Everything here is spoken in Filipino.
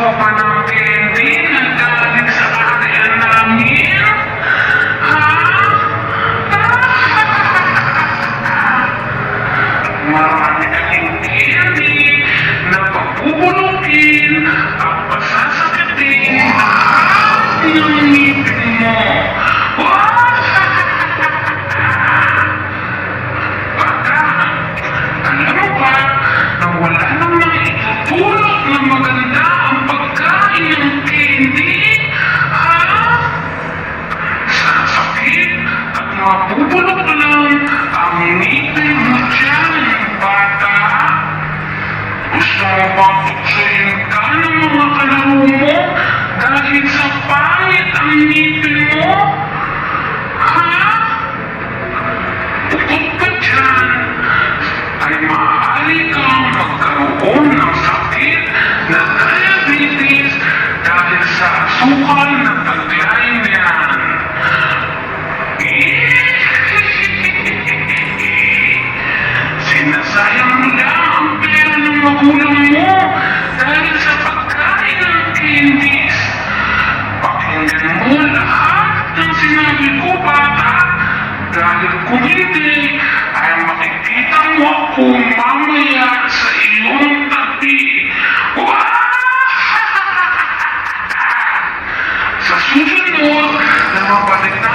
mo pa ng candy na galing sa area namin? Ha? Marami kaming candy na pagbubunukin at pasasakitin ng ngipin mo. Baka, alam mo ba na wala namang itutulog na maganda ang pagkain ng candy? Ha? Sasakit at mabubulok lang ang ngipin mo dyan, bata. Gusto mo bang tuksoyin ka ng mga kalaro mo dahil sa pangit ang ngipin mo? Ha? Bukod pa dyan, ay maaari kang magkaroon ng sakit na diabetes dahil sa asukal na taglay niyan. Sinasayang mo lang ang pera ng magulang mo dahil sa pagkain ng candies. Pakinggan mo lahat ng sinabi ko, bata, dahil kung hindi, ay makikita mo ako mamaya sa iyong tabi. Sa susunod na mabalik na